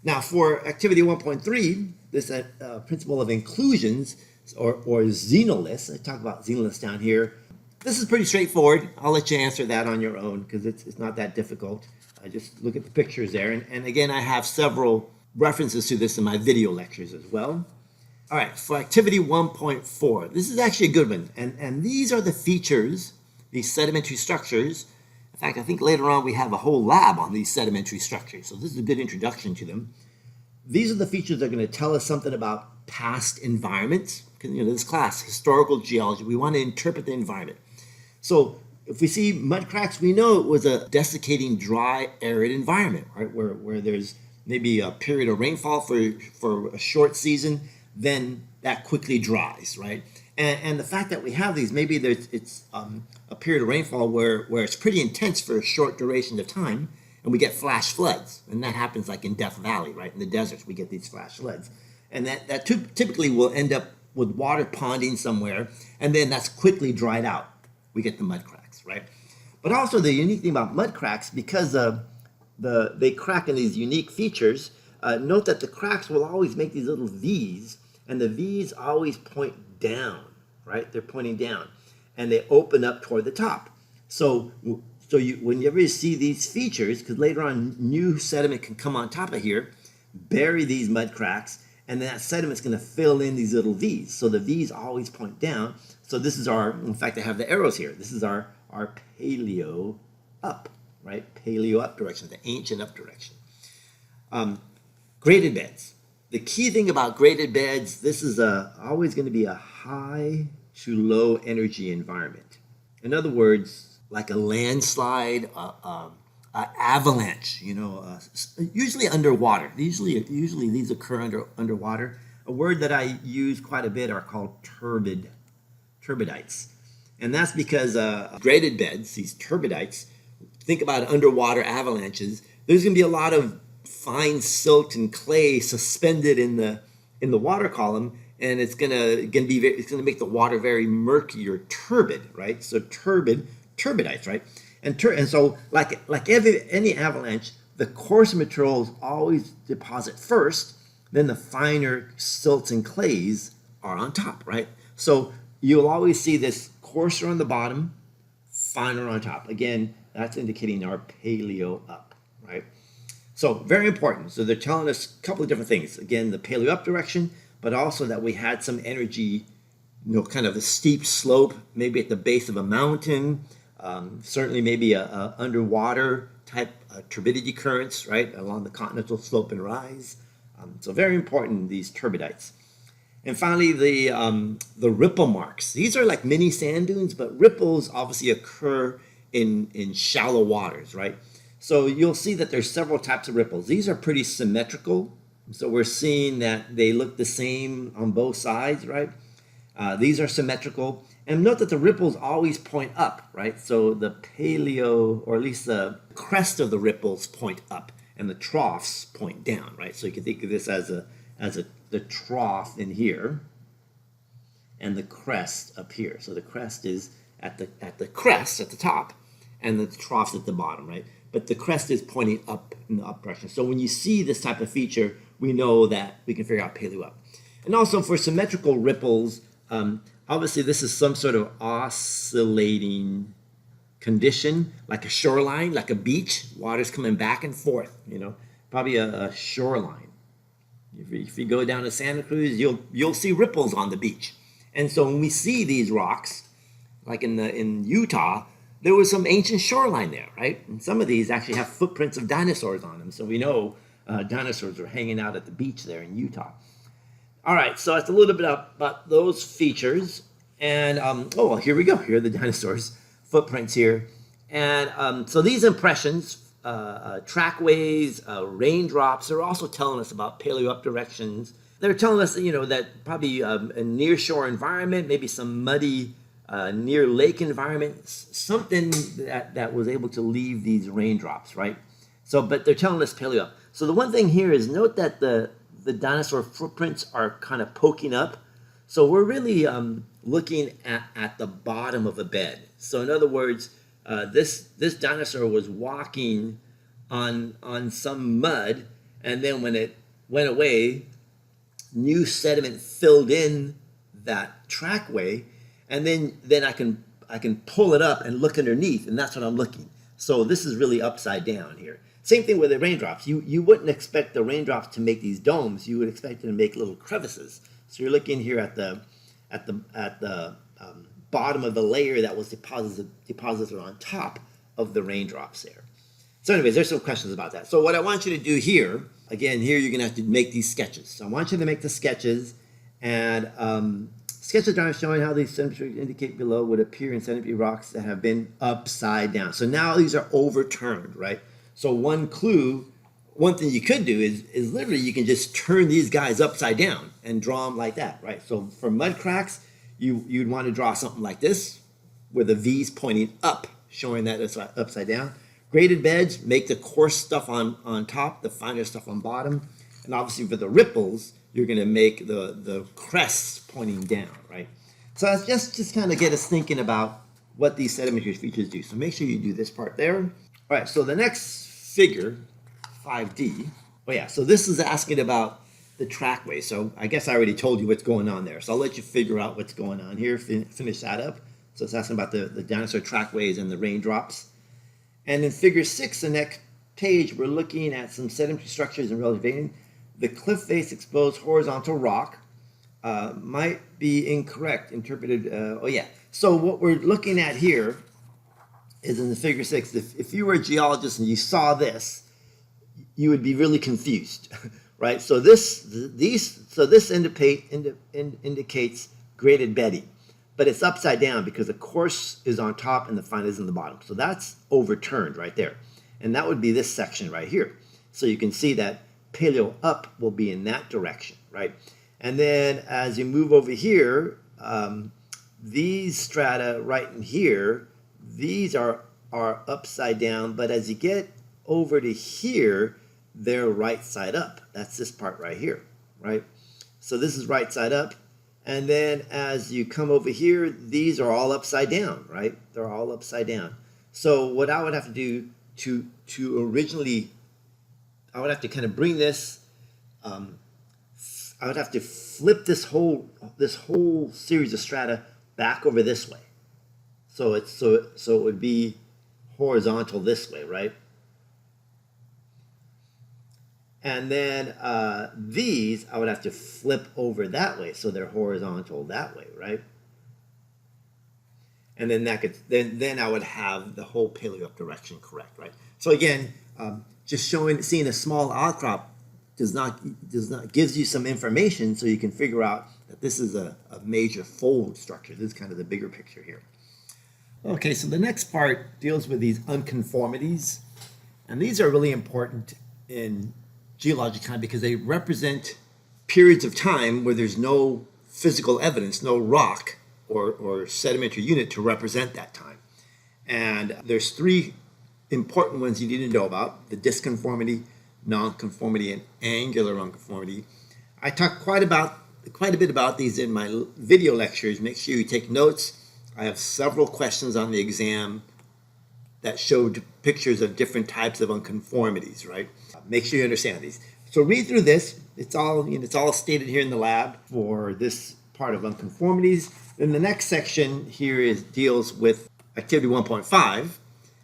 Now for activity 1.3, this principle of inclusions or xenoliths, I talk about xenoliths down here. This is pretty straightforward. I'll let you answer that on your own because it's not that difficult. Just look at the pictures there. And again, I have several references to this in my video lectures as well. All right, for activity 1.4, this is actually a good one. And these are the features, these sedimentary structures. In fact, I think later on we have a whole lab on these sedimentary structures. So this is a good introduction to them. These are the features that are going to tell us something about past environments. Because, this class, historical geology, we want to interpret the environment. So if we see mud cracks, we know it was a desiccating, dry, arid environment, right? Where there's maybe a period of rainfall for a short season, then that quickly dries, right? And the fact that we have these, maybe it's a period of rainfall where it's pretty intense for a short duration of time, and we get flash floods. And that happens like in Death Valley, right? In the deserts, we get these flash floods. And that typically will end up with water ponding somewhere, and then that's quickly dried out. We get the mud cracks, right? But also the unique thing about mud cracks, because they crack in these unique features, note that the cracks will always make these little V's, and the V's always point down, right? They're pointing down, and they open up toward the top. So whenever you see these features, because later on new sediment can come on top of here, bury these mud cracks, and then that sediment's going to fill in these little V's. So the V's always point down. So this is in fact, I have the arrows here. This is our paleo up, right? Paleo up direction, the ancient up direction. Graded beds. The key thing about graded beds, this is always going to be a high to low energy environment. In other words, like a landslide, an avalanche, usually underwater. Usually these occur underwater. A word that I use quite a bit are called turbidites. And that's because graded beds, these turbidites, think about underwater avalanches. There's going to be a lot of fine silt and clay suspended in the water column, and it's going to make the water very murky or turbid, right? So turbidites, right? And so like any avalanche, the coarse materials always deposit first, then the finer silts and clays are on top, right? So you'll always see this coarser on the bottom, finer on top. Again, that's indicating our paleo up, right? So very important. So they're telling us a couple of different things. Again, the paleo up direction, but also that we had some energy, kind of a steep slope, maybe at the base of a mountain, certainly maybe a underwater type turbidity currents, right, along the continental slope and rise. So very important, these turbidites. And finally, the ripple marks. These are like mini sand dunes, but ripples obviously occur in shallow waters, right? So you'll see that there's several types of ripples. These are pretty symmetrical. So we're seeing that they look the same on both sides, right? These are symmetrical. And note that the ripples always point up, right? So the paleo, or at least the crest of the ripples point up, and the troughs point down, right? So you can think of this as the trough in here, and the crest up here. So the crest is at the crest at the top, and the trough's at the bottom, right? But the crest is pointing up in the up direction. So when you see this type of feature, we know that we can figure out paleo up. And also for symmetrical ripples, obviously this is some sort of oscillating condition, like a shoreline, like a beach. Water's coming back and forth, probably a shoreline. If you go down to Santa Cruz, you'll see ripples on the beach. And so when we see these rocks, like in Utah, there was some ancient shoreline there, right? And some of these actually have footprints of dinosaurs on them. So we know dinosaurs were hanging out at the beach there in Utah. All right, so that's a little bit about those features. And, here we go. Here are the dinosaurs' footprints here. And so these impressions, trackways, raindrops, are also telling us about paleo up directions. They're telling us, that probably a near-shore environment, maybe some muddy near lake environment, something that was able to leave these raindrops, right? So, but they're telling us paleo up. So the one thing here is note that the dinosaur footprints are kind of poking up. So we're really looking at the bottom of a bed. So in other words, this dinosaur was walking on some mud, and then when it went away, new sediment filled in that trackway, and then I can pull it up and look underneath, and that's what I'm looking. So this is really upside down here. Same thing with the raindrops. You wouldn't expect the raindrops to make these domes. You would expect them to make little crevices. So you're looking here at the bottom of the layer that was deposited on top of the raindrops there. So anyways, there's some questions about that. So what I want you to do here, again, here you're going to have to make these sketches. So I want you to make the sketches, and sketches are showing how these sedimentary indicate below would appear in sedimentary rocks that have been upside down. So now these are overturned, right? So one clue, one thing you could do is literally you can just turn these guys upside down and draw them like that, right? So for mud cracks, you'd want to draw something like this, where the V's pointing up, showing that it's upside down. Graded beds, make the coarse stuff on top, the finer stuff on bottom. And obviously for the ripples, you're going to make the crests pointing down, right? So that's just kind of get us thinking about what these sedimentary features do. So make sure you do this part there. All right, so the next figure, 5D, oh yeah, so this is asking about the trackway. So I guess I already told you what's going on there. So I'll let you figure out what's going on here, finish that up. So it's asking about the dinosaur trackways and the raindrops. And in figure 6, the next page, we're looking at some sedimentary structures and relative veining. The cliff face exposed horizontal rock might be incorrect, interpreted, oh yeah. So what we're looking at here is in the figure 6, if you were a geologist and you saw this, you would be really confused, right? So this indicates graded bedding, but it's upside down because the coarse is on top and the fine is in the bottom. So that's overturned right there. And that would be this section right here. So you can see that paleo up will be in that direction, right? And then as you move over here, these strata right in here, these are upside down, but as you get over to here, they're right side up. That's this part right here, right? So this is right side up. And then as you come over here, these are all upside down, right? They're all upside down. So what I would have to do to originally, I would have to kind of bring this, I would have to flip this whole series of strata back over this way. So it would be horizontal this way, right? And then these I would have to flip over that way, so they're horizontal that way, right? And then that could then I would have the whole paleo up direction correct, right? So again, just seeing a small outcrop does not gives you some information so you can figure out that this is a major fold structure. This is kind of the bigger picture here. Okay, so the next part deals with these unconformities, and these are really important in geologic time because they represent periods of time where there's no physical evidence, no rock or sedimentary unit to represent that time. And there's 3 important ones you need to know about: the disconformity, nonconformity, and angular unconformity. I talk quite a bit about these in my video lectures. Make sure you take notes. I have several questions on the exam that showed pictures of different types of unconformities, right? Make sure you understand these. So read through this. It's all stated here in the lab for this part of unconformities. Then the next section here deals with activity 1.5.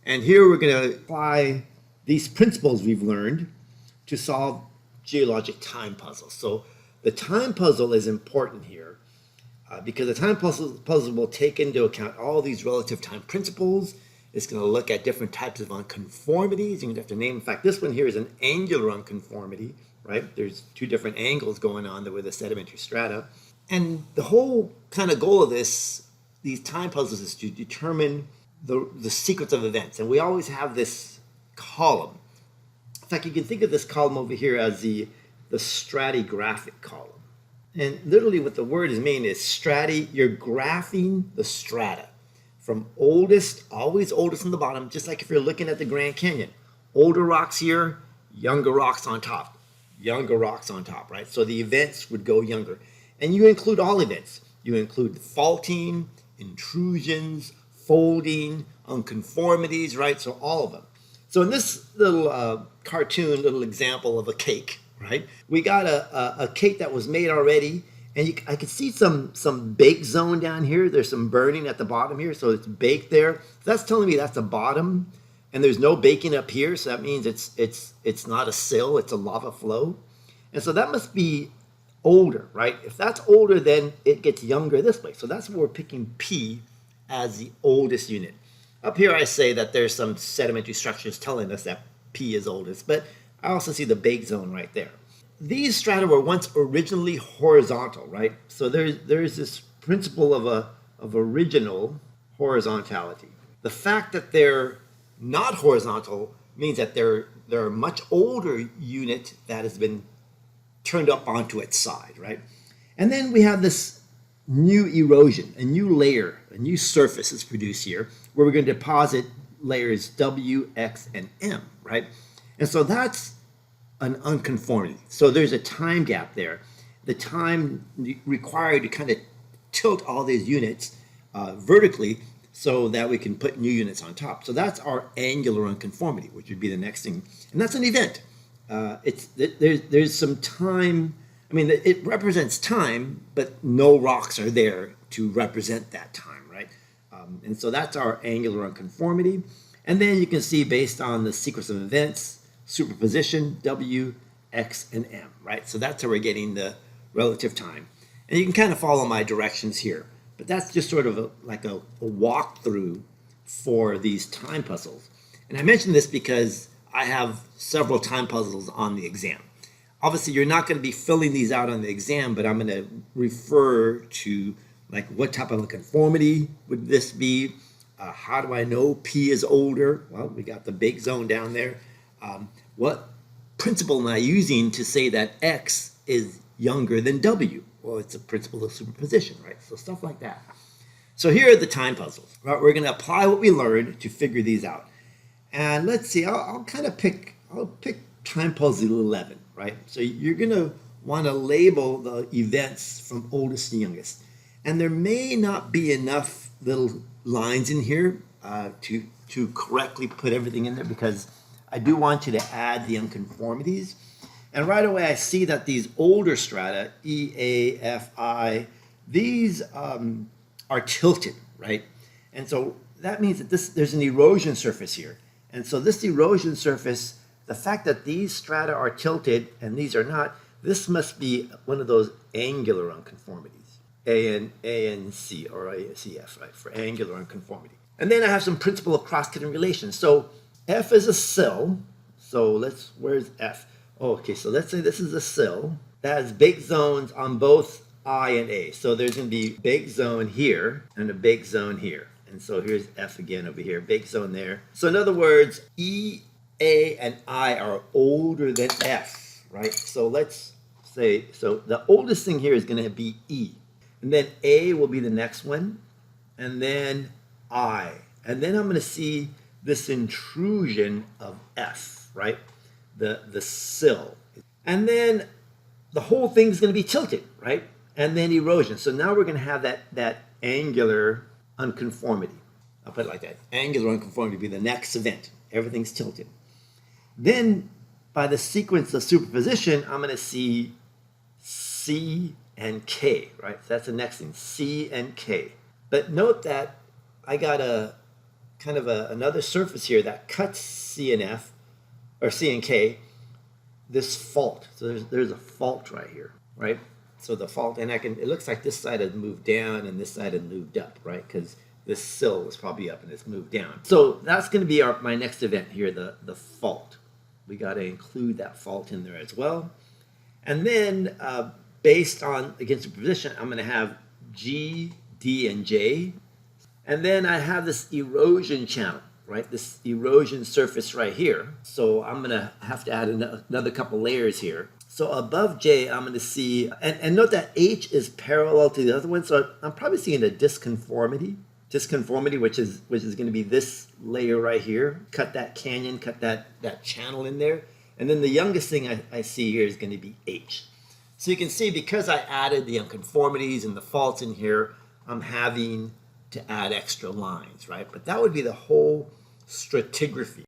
And here we're going to apply these principles we've learned to solve geologic time puzzles. So the time puzzle is important here because the time puzzle will take into account all these relative time principles. It's going to look at different types of unconformities. You have to name, in fact, this one here is an angular unconformity, right? There's 2 different angles going on there with the sedimentary strata. And the whole kind of goal of these time puzzles is to determine the sequence of events. And we always have this column. In fact, you can think of this column over here as the stratigraphic column. And literally what the word is meaning is you're graphing the strata from oldest, always oldest in the bottom, just like if you're looking at the Grand Canyon. Older rocks here, younger rocks on top. Younger rocks on top, right? So the events would go younger. And you include all events. You include faulting, intrusions, folding, unconformities, right? So all of them. So in this little cartoon, little example of a cake, right? We got a cake that was made already, and I can see some bake zone down here. There's some burning at the bottom here, so it's baked there. So that's telling me that's the bottom, and there's no baking up here, so that means it's not a sill, it's a lava flow. And so that must be older, right? If that's older, then it gets younger this way. So that's why we're picking P as the oldest unit. Up here I say that there's some sedimentary structures telling us that P is oldest, but I also see the bake zone right there. These strata were once originally horizontal, right? So there's this principle of original horizontality. The fact that they're not horizontal means that they're a much older unit that has been turned up onto its side, right? And then we have this new erosion, a new layer, a new surface is produced here, where we're going to deposit layers W, X, and M, right? And so that's an unconformity. So there's a time gap there. The time required to kind of tilt all these units vertically so that we can put new units on top. So that's our angular unconformity, which would be the next thing. And that's an event. There's some time. I mean, it represents time, but no rocks are there to represent that time, right? And so that's our angular unconformity. And then you can see based on the sequence of events, superposition, W, X, and M, right? So that's how we're getting the relative time. And you can kind of follow my directions here. But that's just sort of like a walkthrough for these time puzzles. And I mention this because I have several time puzzles on the exam. Obviously, you're not going to be filling these out on the exam, but I'm going to refer to like what type of a conformity would this be? How do I know P is older? Well, we got the bake zone down there. What principle am I using to say that X is younger than W? Well, it's a principle of superposition, right? So stuff like that. So here are the time puzzles. Right? We're going to apply what we learned to figure these out. And let's see, I'll pick time puzzle 11, right? So you're going to want to label the events from oldest to youngest. And there may not be enough little lines in here to correctly put everything in there, because I do want you to add the unconformities. And right away I see that these older strata, E, A, F, I, these are tilted, right? And so that means that there's an erosion surface here. And so this erosion surface, the fact that these strata are tilted and these are not, this must be one of those angular unconformities. A and C, or A, C, F, right, for angular unconformity. And then I have some principle of cross-cutting relations. So F is a sill. So where's F? Oh, okay, so let's say this is a sill that has bake zones on both I and A. So there's going to be bake zone here and a bake zone here. And so here's F again over here, bake zone there. So in other words, E, A, and I are older than F, right? So let's say, so the oldest thing here is going to be E. And then A will be the next one. And then I. And then I'm going to see this intrusion of F, right? The sill. And then the whole thing's going to be tilted, right? And then erosion. So now we're going to have that angular unconformity. I'll put it like that. Angular unconformity will be the next event. Everything's tilted. Then by the sequence of superposition, I'm going to see C and K, right? So that's the next thing, C and K. But note that I got a kind of another surface here that cuts C and F, or C and K, this fault. So there's a fault right here, right? So the fault, and it looks like this side had moved down and this side had moved up, right? Because this sill was probably up and it's moved down. So that's going to be my next event here, the fault. We got to include that fault in there as well. And then based on, against superposition, I'm going to have G, D, and J. And then I have this erosion channel, right? This erosion surface right here. So I'm going to have to add another couple layers here. So above J, I'm going to see, and note that H is parallel to the other one. So I'm probably seeing a disconformity, which is going to be this layer right here. Cut that canyon, cut that channel in there. And then the youngest thing I see here is going to be H. So you can see, because I added the unconformities and the faults in here, I'm having to add extra lines, right? But that would be the whole stratigraphy.